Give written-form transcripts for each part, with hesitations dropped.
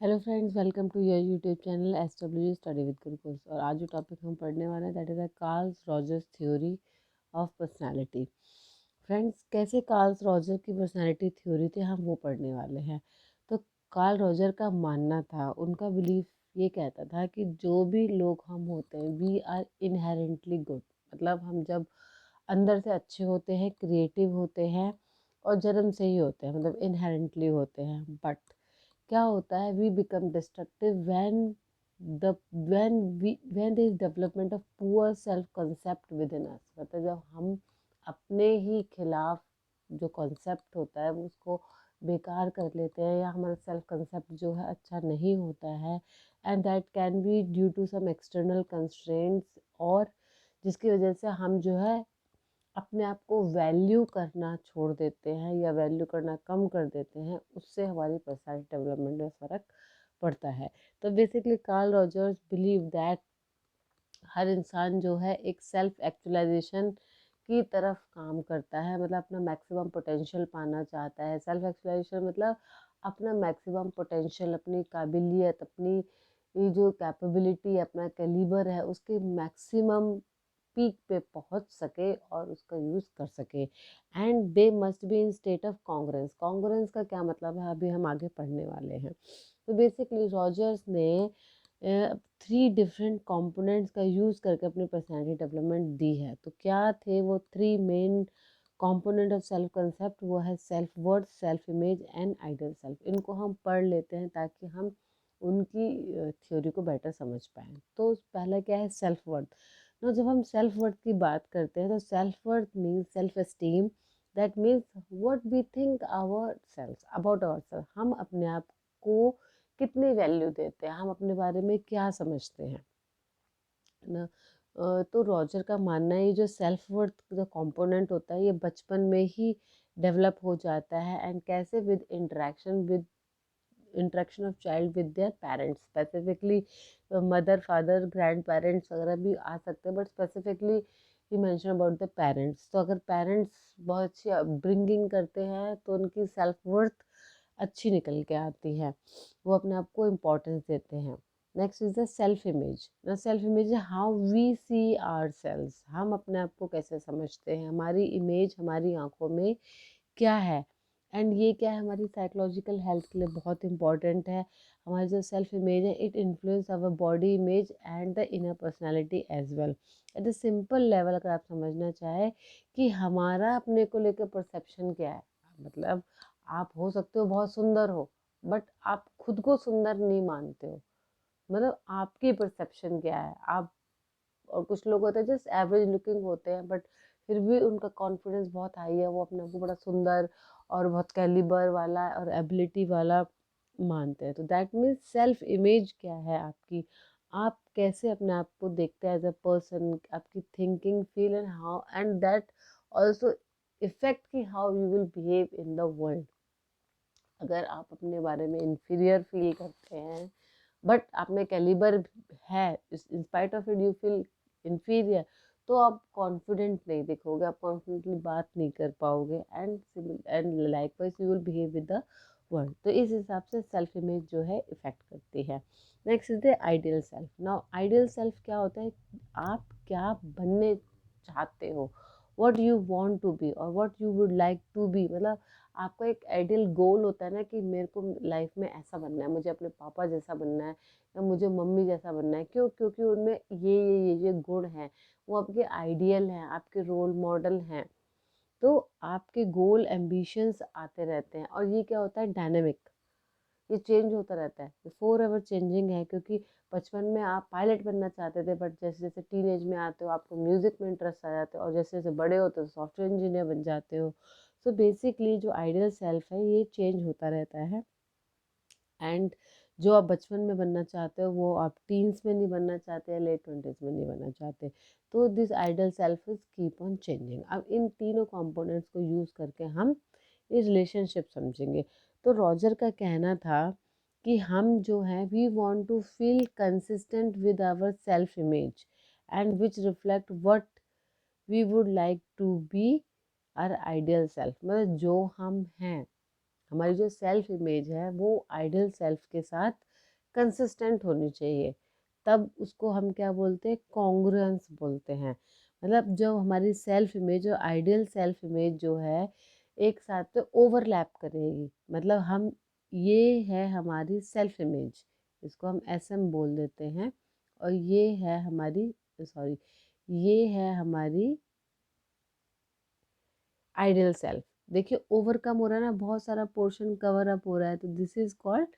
Hello friends, welcome to your YouTube channel S W study with Gurukul. और आज जो topic हम पढ़ने वाले हैं that is the Carl's Rogers theory of personality. Friends, कैसे कार्ल्स रॉजर की पर्सनालिटी थ्योरी थी हम वो पढ़ने वाले हैं। तो कार्ल रॉजर का मानना था, उनका बिलीफ ये कहता था कि जो भी लोग हम होते हैं वी आर इनहेरेंटली गुड। मतलब हम जब अंदर से अच्छे होते हैं, क्रिएटिव होते हैं और जन्म से ही होते हैं, मतलब इनहेरेंटली होते हैं। बट क्या होता है, we become destructive the when there is development of poor self concept within us. मतलब जब हम अपने ही खिलाफ जो कॉन्सेप्ट होता है वो उसको बेकार कर लेते हैं, या हमारा सेल्फ कंसेप्ट जो है अच्छा नहीं होता है, and that can be due to some external constraints, और जिसकी वजह से हम जो है अपने आप को वैल्यू करना छोड़ देते हैं या वैल्यू करना कम कर देते हैं, उससे हमारी पर्सनालिटी डेवलपमेंट में फ़र्क पड़ता है। तो basically Carl Rogers believe that हर इंसान जो है एक सेल्फ एक्चुअलाइजेशन की तरफ काम करता है, मतलब अपना मैक्सिमम पोटेंशियल पाना चाहता है। सेल्फ एक्चुअलाइजेशन मतलब अपना मैक्सिमम पोटेंशियल, अपनी काबिलियत, अपनी ये जो कैपेबिलिटी, अपना कैलिबर है उसके मैक्सिमम पीक पे पहुंच सके और उसका यूज़ कर सके। And they must be in state of congruence. Congruence का क्या मतलब है अभी हम आगे पढ़ने वाले हैं। तो बेसिकली रॉजर्स ने 3 डिफरेंट कंपोनेंट्स का यूज़ करके अपनी पर्सनालिटी डेवलपमेंट दी है। तो क्या थे वो 3 main component of self concept? वो है self worth, self image and ideal self. इनको हम पढ़ लेते हैं ताकि हम उनकी थ्योरी को बेटर समझ पाएँ। तो पहला क्या है, सेल्फ वर्थ। तो जब हम सेल्फ वर्थ की बात करते हैं तो self worth means self esteem. That means what we think our self about our self. हम अपने आप को कितनी वैल्यू देते हैं, हम अपने बारे में क्या समझते हैं, है ना। तो रॉजर का मानना है ये जो सेल्फ वर्थ का कंपोनेंट होता है ये बचपन में ही डेवलप हो जाता है। एंड कैसे? With interaction of child with their parents. Specifically mother, father, grand parents वगैरह भी आ सकते हैं, but specifically he mention about the parents. तो अगर पेरेंट्स बहुत अच्छी अपब्रिंगिंग करते हैं तो उनकी सेल्फ वर्थ अच्छी निकल के आती है, वो अपने आप को इम्पोर्टेंस देते हैं। Next is the self image. ना सेल्फ इमेज है how we see our selves. हम अपने आप को कैसे समझते हैं, हमारी इमेज हमारी आंखों में क्या है। एंड ये क्या है, हमारी साइकोलॉजिकल हेल्थ के लिए बहुत इंपॉर्टेंट है। हमारी जो सेल्फ इमेज है it influence our body image and the inner personality as well. At a simple level अगर आप समझना चाहें कि हमारा अपने को लेकर परसेप्शन क्या है, मतलब आप हो सकते हो बहुत सुंदर हो, बट आप खुद को सुंदर नहीं मानते हो। मतलब आपकी परसेप्शन क्या है आप। और कुछ लोग होते हैं जस्ट एवरेज लुकिंग होते हैं, बट फिर भी उनका कॉन्फिडेंस बहुत हाई है, वो अपने आप को बड़ा सुंदर और बहुत कैलिबर वाला और एबिलिटी वाला मानते हैं। तो दैट मीन्स सेल्फ इमेज क्या है आपकी, आप कैसे अपने आप को देखते हैं एज अ पर्सन, आपकी thinking, feel and how, and that also effect की how you will behave in the world. अगर आप अपने बारे में इंफीरियर फील करते हैं बट आप में कैलिबर है, in spite of it you feel inferior, तो आप कॉन्फिडेंट नहीं दिखोगे, आप कॉन्फिडेंटली बात नहीं कर पाओगे, and likewise you will behave with the world. तो इस हिसाब से सेल्फ इमेज जो है इफेक्ट करती है। Next is the ideal self. Now ideal self क्या होता है, आप क्या बनने चाहते हो, what you want to be और what you would like to be. मतलब आपका एक आइडियल गोल होता है ना कि मेरे को लाइफ में ऐसा बनना है, मुझे अपने पापा जैसा बनना है या मुझे मम्मी जैसा बनना है। क्यों? क्योंकि उनमें ये गुण हैं, वो आपके आइडियल हैं, आपके रोल मॉडल हैं। तो आपके गोल एम्बिशंस आते रहते हैं, और ये क्या होता है, डायनेमिक, ये चेंज होता रहता है, ये फोर एवर चेंजिंग है। क्योंकि बचपन में आप पायलट बनना चाहते थे, बट जैसे जैसे टीनेज में आते हो आपको म्यूजिक में इंटरेस्ट आ जाता है, और जैसे जैसे बड़े होते हो सॉफ्टवेयर इंजीनियर बन जाते हो। सो बेसिकली जो आइडियल सेल्फ है ये चेंज होता रहता है। एंड जो आप बचपन में बनना चाहते हो वो आप टीन्स में नहीं बनना चाहते या लेट 20s में नहीं बनना चाहते। तो this ideal self is keep on changing. अब इन तीनों कंपोनेंट्स को यूज़ करके हम ये रिलेशनशिप समझेंगे। तो रॉजर का कहना था कि हम जो है we want to feel consistent with our self image and which reflect what we would like to be our ideal self. मतलब जो हम हैं हमारी जो सेल्फ इमेज है वो आइडियल सेल्फ के साथ कंसिस्टेंट होनी चाहिए, तब उसको हम क्या बोलते हैं, कॉन्ग्रुएंस बोलते हैं। मतलब जो हमारी सेल्फ इमेज और आइडियल सेल्फ इमेज जो है एक साथ पे ओवरलैप करेगी, मतलब हम, ये है हमारी सेल्फ इमेज, इसको हम SM बोल देते हैं, और ये है हमारी, सॉरी, ये है हमारी आइडियल सेल्फ। देखिए ओवरकम हो रहा है ना, बहुत सारा पोर्शन कवर अप हो रहा है, तो दिस इज कॉल्ड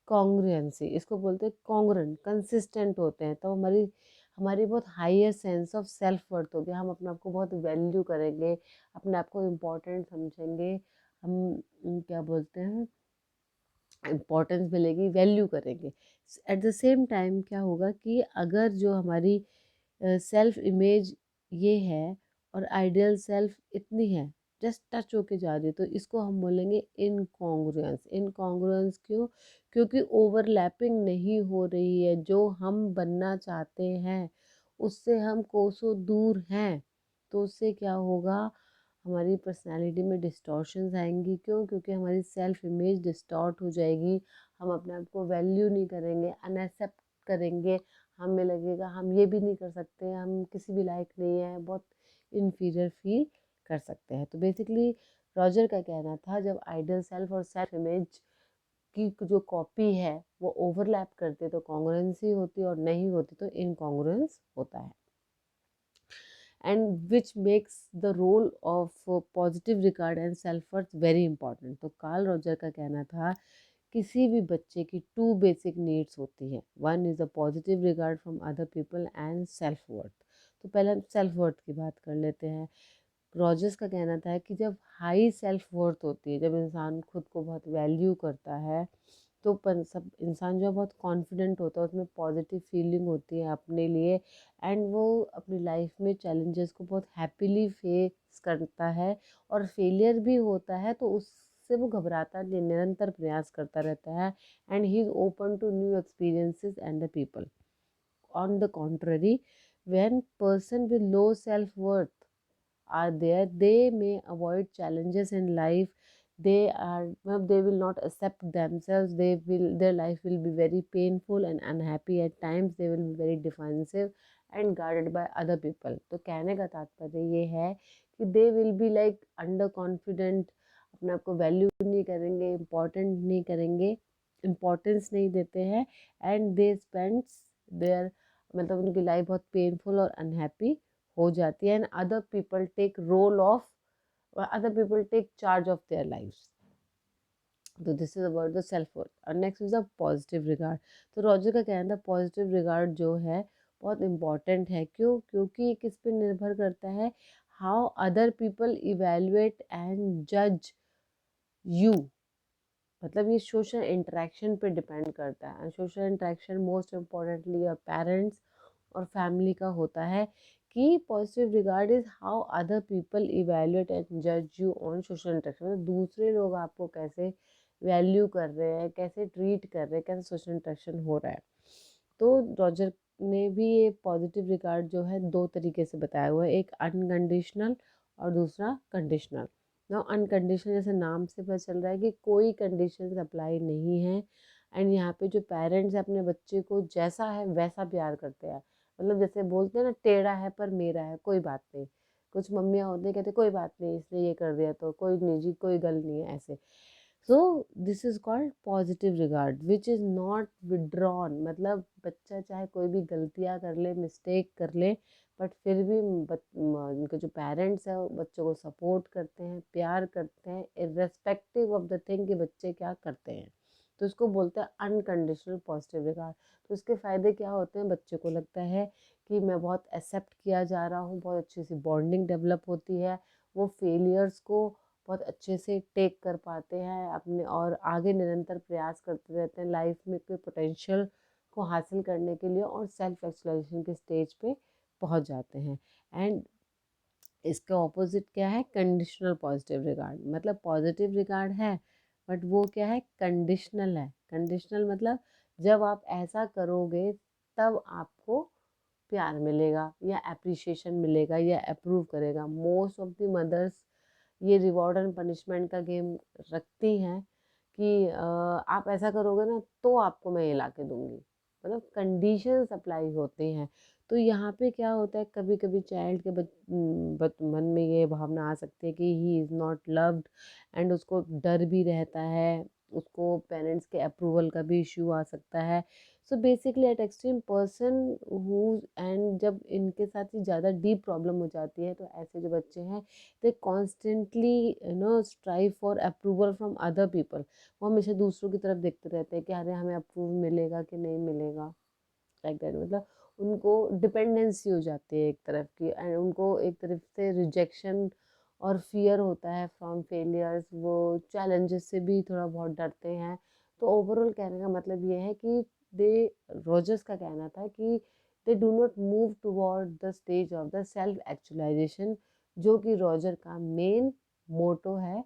कॉन्ग्रुएंसी। इसको बोलते हैं कॉन्ग्रुएंट, कंसिस्टेंट होते हैं, तो हमारी हमारी बहुत higher sense of self worth हो गया, हम अपने आप को बहुत वैल्यू करेंगे, अपने आप को इम्पोर्टेंट समझेंगे, हम क्या बोलते हैं, इम्पोर्टेंस मिलेगी, वैल्यू करेंगे। एट द सेम टाइम क्या होगा कि अगर जो हमारी सेल्फ इमेज ये है और आइडियल सेल्फ इतनी है, जस्ट टच होके जा रही है, तो इसको हम बोलेंगे इनकॉन्ग्रुएंस। इनकॉन्ग्रुएंस क्यों? क्योंकि ओवरलैपिंग नहीं हो रही है, जो हम बनना चाहते हैं उससे हम कोसों दूर हैं, तो उससे क्या होगा, हमारी पर्सनालिटी में डिस्टॉर्शंस आएंगी। क्यों? क्योंकि हमारी सेल्फ इमेज डिस्टॉर्ट हो जाएगी, हम अपने आप को वैल्यू नहीं करेंगे, अनएक्सेप्ट करेंगे, हमें लगेगा हम ये भी नहीं कर सकते, हम किसी भी लायक नहीं है, बहुत इन्फीरियर फील कर सकते हैं। तो बेसिकली रॉजर का कहना था, जब आइडियल सेल्फ और सेल्फ इमेज की जो कॉपी है वो ओवरलैप करते तो कॉन्ग्रुएंसी होती, और नहीं होती तो इनकॉन्ग्रुएंस होता है। and which makes the role of positive regard and self-worth very important। तो कार्ल रॉजर का कहना था, किसी भी बच्चे की 2 बेसिक नीड्स होती हैं, 1 is a positive regard from other people and self worth. तो पहले हम सेल्फ वर्थ की बात कर लेते हैं। रॉजर्स का कहना था कि जब हाई सेल्फ वर्थ होती है, जब इंसान खुद को बहुत वैल्यू करता है, तो सब इंसान जो है बहुत कॉन्फिडेंट होता है, उसमें पॉजिटिव फीलिंग होती है अपने लिए, एंड वो अपनी लाइफ में चैलेंजेस को बहुत हैप्पीली फेस करता है, और फेलियर भी होता है तो उससे वो घबराता नहीं, निरंतर प्रयास करता रहता है, and he is open to new experiences and the people. On the contrary, when person with low self-worth are there, they may avoid challenges in life, they are, well, they will not accept themselves, they will, their life will be very painful and unhappy at times, they will be very defensive and guarded by other people। तो कहने का तात्पर्य ये है कि they will be like under confident, अपने आप को वैल्यू नहीं करेंगे, इम्पोर्टेंट नहीं करेंगे, इम्पोर्टेंस नहीं देते हैं, एंड दे स्पेंड्स देयर, मतलब उनकी लाइफ बहुत पेनफुल और अनहैप्पी हो जाती है, and other people take role off, other people take charge of their lifes. तो this is about the self worth. और next is the positive regard. तो रॉजर का कहना था पॉजिटिव रिगार्ड जो है बहुत इम्पॉर्टेंट है। क्यों? क्योंकि किस पे निर्भर करता है, how other people evaluate and जज यू, मतलब ये सोशल इंटरेक्शन पे डिपेंड करता है। Social interaction most importantly your parents और फैमिली का होता है, कि positive regard is how other people evaluate and जज यू ऑन सोशल इंटरेक्शन, मतलब दूसरे लोग आपको कैसे वैल्यू कर रहे हैं, कैसे ट्रीट कर रहे हैं, कैसे सोशल इंटरेक्शन हो रहा है। तो रॉजर ने भी ये पॉजिटिव रिगार्ड जो है 2 तरीके से बताया हुआ है, एक अनकंडीशनल और दूसरा कंडीशनल। ना अनकंडीशनल जैसे नाम से पता चल रहा है कि कोई कंडीशन अप्लाई नहीं है, एंड यहाँ पे जो पेरेंट्स अपने बच्चे को जैसा है वैसा प्यार करते हैं, मतलब जैसे बोलते हैं ना, टेढ़ा है पर मेरा है, कोई बात नहीं। कुछ मम्मियाँ होती हैं कहते कोई बात नहीं, इसने ये कर दिया तो कोई नहीं जी, कोई गल नहीं है, ऐसे। So this is called positive regard which is not withdrawn, मतलब बच्चा चाहे कोई भी गलतियाँ कर ले, मिस्टेक कर ले, बट फिर भी उनके जो पेरेंट्स हैं वो बच्चों को सपोर्ट करते हैं, प्यार करते हैं, इर्रेस्पेक्टिव ऑफ द थिंग कि बच्चे क्या करते हैं। तो इसको बोलते हैं अनकंडीशनल पॉजिटिव रिगार्ड। तो इसके फ़ायदे क्या होते हैं, बच्चे को लगता है कि मैं बहुत एक्सेप्ट किया जा रहा हूँ, बहुत अच्छी सी बॉन्डिंग डेवलप होती है, वो फेलियर्स को बहुत अच्छे से टेक कर पाते हैं अपने, और आगे निरंतर प्रयास करते रहते हैं लाइफ में कोई पोटेंशियल को हासिल करने के लिए, और सेल्फ एक्सप्लोरेशन के स्टेज पे पहुंच जाते हैं। एंड इसके ऑपोजिट क्या है, कंडीशनल पॉजिटिव रिगार्ड, मतलब पॉजिटिव रिगार्ड है बट वो क्या है, कंडीशनल है। कंडीशनल मतलब जब आप ऐसा करोगे तब आपको प्यार मिलेगा या अप्रिशिएशन मिलेगा या अप्रूव करेगा। मोस्ट ऑफ द मदर्स ये रिवॉर्ड एंड पनिशमेंट का गेम रखती हैं, कि आप ऐसा करोगे ना तो आपको मैं ये ला के दूंगी, मतलब कंडीशंस अप्लाई होते हैं। तो यहाँ पे क्या होता है, कभी कभी चाइल्ड के मन में ये भावना आ सकती है कि he is not loved, and उसको डर भी रहता है, उसको पेरेंट्स के अप्रूवल का भी इश्यू आ सकता है। So basically eight extreme person who, and जब इनके साथ ही ज़्यादा डीप प्रॉब्लम हो जाती है तो ऐसे जो बच्चे हैं they constantly strive for approval from other people. वो हमेशा दूसरों की तरफ देखते रहते हैं कि अरे हमें अप्रूव मिलेगा कि नहीं मिलेगा, लाइक दैट। मतलब उनको डिपेंडेंसी हो जाती है एक तरफ की, एंड उनको एक तरफ से रिजेक्शन और फियर होता है फ्रॉम फेलियर्स, वो चैलेंजेस से भी थोड़ा बहुत डरते हैं। तो ओवरऑल कहने का मतलब ये है कि दे, रोजर्स का कहना था कि they do not move toward the stage of the self actualisation, जो कि रॉजर का मेन मोटो है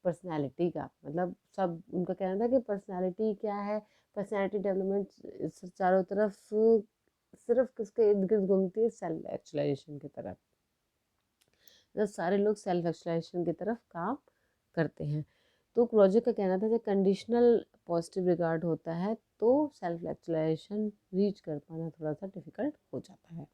पर्सनालिटी का। मतलब सब उनका कहना था कि पर्सनालिटी क्या है, पर्सनालिटी डेवलपमेंट चारों तरफ सिर्फ किसके इर्द गिर्द घूमती है, सेल्फ एक्चुअलाइजेशन की तरफ। मतलब सारे लोग सेल्फ एक्चुअलाइजेशन की तरफ काम करते हैं। तो रॉजर का कहना था कि कंडीशनल पॉजिटिव रिगार्ड होता है तो सेल्फ एक्चुअलाइजेशन रीच कर पाना थोड़ा सा डिफिकल्ट हो जाता है।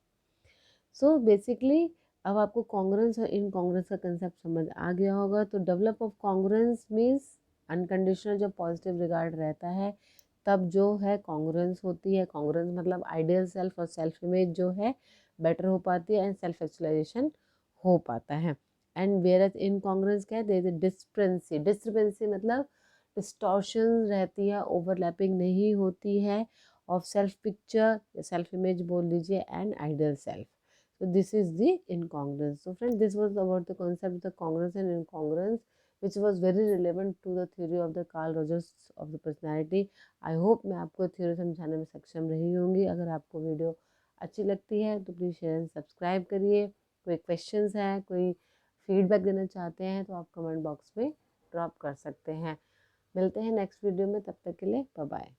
सो बेसिकली अब आपको कॉन्ग्रेंस और इनकॉन्ग्रेंस का कंसेप्ट समझ आ गया होगा। तो develop of congruence means unconditional जब पॉजिटिव रिगार्ड रहता है तब जो है कॉन्ग्रेंस होती है। कॉन्ग्रेंस मतलब आइडियल सेल्फ और सेल्फ इमेज जो है बेटर हो पाती है एंड सेल्फ एक्चुअलाइजेशन हो पाता है। एंड वेयर एज इनकॉन्ग्रेंस क्या है, देयर इज डिस्क्रिपेंसी। डिस्क्रिपेंसी मतलब डिस्टॉर्शन रहती है, ओवरलैपिंग नहीं होती है of self picture, self image बोल लीजिए, and ideal self. So this is the incongruence. So friends, this was about the concept of the congruence and incongruence, which was very relevant to the theory of the Carl Rogers of the personality. I hope मैं आपको theory समझाने में सक्षम रही होंगी। अगर आपको video अच्छी लगती है तो प्लीज़ शेयर एंड सब्सक्राइब करिए। कोई क्वेश्चंस हैं, कोई फीडबैक देना चाहते हैं तो आप कमेंट बॉक्स में ड्रॉप कर सकते हैं। मिलते हैं नेक्स्ट वीडियो में, तब तक के लिए बाय बाय।